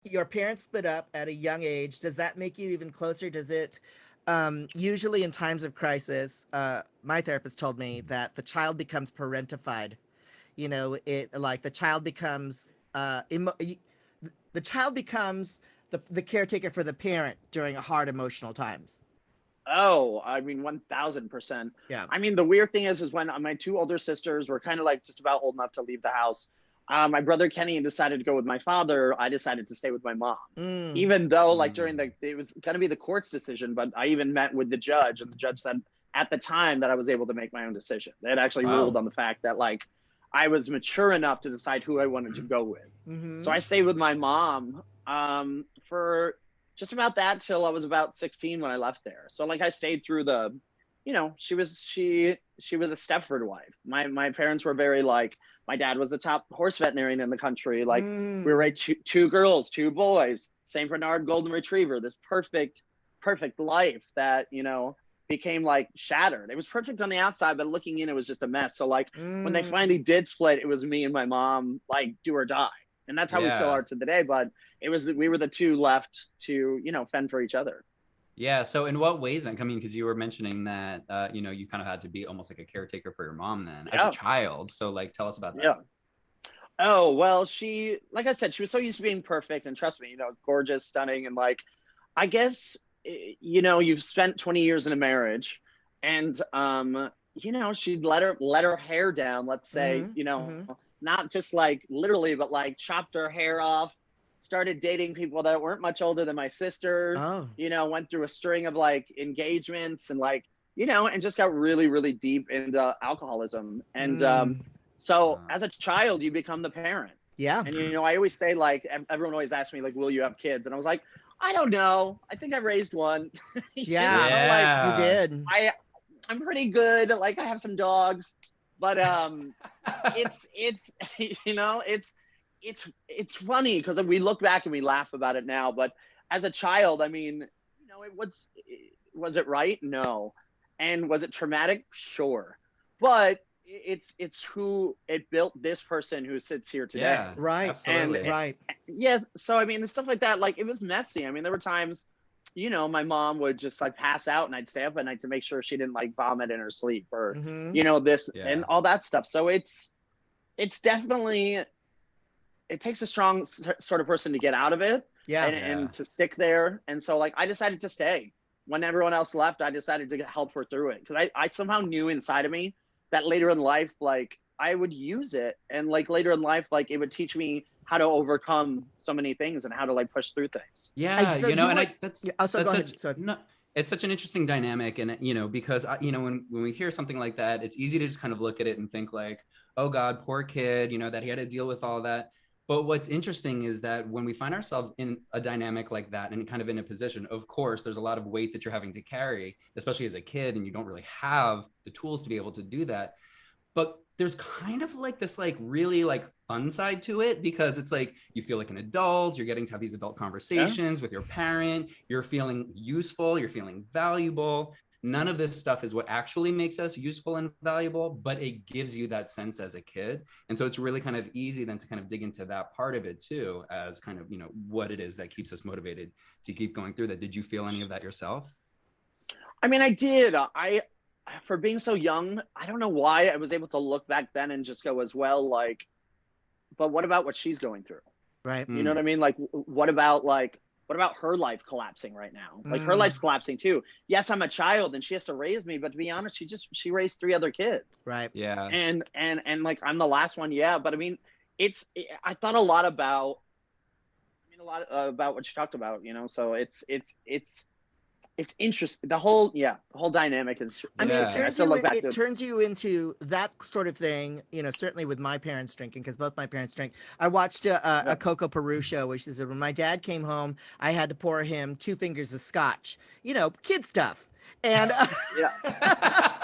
your parents split up at a young age. Does that make you even closer? Does it usually in times of crisis, my therapist told me that the child becomes parentified. You know, it like the child becomes the caretaker for the parent during hard emotional times. Oh, I mean, 1000%. Yeah. I mean, the weird thing is when my two older sisters were kind of like just about old enough to leave the house, my brother Kenny decided to go with my father. I decided to stay with my mom, Mm. even though like Mm. it was going to be the court's decision. But I even met with the judge, and the judge said at the time that I was able to make my own decision. They had actually ruled Oh. on the fact that like I was mature enough to decide who I wanted to go with. So Mm-hmm. I stayed with my mom for just about that till I was about 16 when I left there. So like I stayed through the, she was a Stepford wife. My parents were very like, my dad was the top horse veterinarian in the country. Like we were Mm. raised two girls, two boys, Saint Bernard Golden Retriever, this perfect life that became like shattered. It was perfect on the outside, but looking in, it was just a mess. So like when they Mm. finally did split, it was me and my mom, like do or die, and that's how we still Yeah. are to the day. But we were the two left to fend for each other. Yeah. So in what ways then? I mean, because you were mentioning that, you kind of had to be almost like a caretaker for your mom then as a Yeah, child. So like, tell us about that. yeah. Oh well, like I said, she was so used to being perfect, and trust me, gorgeous, stunning, and like I guess you've spent 20 years in a marriage, and she'd let her hair down, let's say, Mm-hmm. Mm-hmm. not just like literally, but like chopped her hair off, started dating people that weren't much older than my sister, Oh. went through a string of like engagements, and like and just got really really deep into alcoholism. And Mm. so Uh, as a child you become the parent. Yeah. And I always say, like, everyone always asks me like, will you have kids? And I was like, I don't know, I think I raised one. Yeah. Like You yeah. did. I'm pretty good, like I have some dogs, but it's it's funny because we look back and we laugh about it now, but as a child, I mean, was it right? No. And was it traumatic? Sure. But it's who it built, this person who sits here today. Yeah. Right. And Absolutely. Right. yes, so I mean, the stuff like that, like it was messy. I mean, there were times, my mom would just like pass out, and I'd stay up at night to make sure she didn't like vomit in her sleep, or Mm-hmm. this and Yeah. all that stuff. So it's definitely, it takes a strong sort of person to get out of it, Yeah. and Yeah. to stick there. And so like I decided to stay when everyone else left. I decided to help her through it, because I somehow knew inside of me that later in life, like I would use it, and like later in life, like it would teach me how to overcome so many things and how to like push through things. Yeah, So you and were. I Yeah, oh, so go that's ahead. such So. no, it's such an interesting dynamic, and because when we hear something like that, it's easy to just kind of look at it and think like, oh God, poor kid, that he had to deal with all that. But what's interesting is that when we find ourselves in a dynamic like that and kind of in a position, of course, there's a lot of weight that you're having to carry, especially as a kid, and you don't really have the tools to be able to do that. But there's kind of like this like really like fun side to it, because it's like you feel like an adult, you're getting to have these adult Yeah. conversations with your parent, you're feeling useful, you're feeling valuable. None of this stuff is what actually makes us useful and valuable, but it gives you that sense as a kid. And so it's really kind of easy then to kind of dig into that part of it too, as kind of what it is that keeps us motivated to keep going through that. Did you feel any of that yourself? I mean, I did. For being so young, I don't know why I was able to look back then and just go as well, like, but what about what she's going through? Right. You know what I Mm, mean? What about her life collapsing right now? Like her Mm. life's collapsing too. Yes, I'm a child and she has to raise me, but to be honest, she raised three other kids. Right. yeah. And like I'm the last one, yeah. But I mean, I thought a lot about, about what you talked about, So it's interesting. The whole dynamic is I mean, Yeah. interesting. I still look back it to. turns you into that sort of thing. Certainly with my parents drinking, because both my parents drink. I watched Yeah. a Coco Peru show, which is when my dad came home, I had to pour him 2 fingers of scotch. Kid stuff, and Yeah.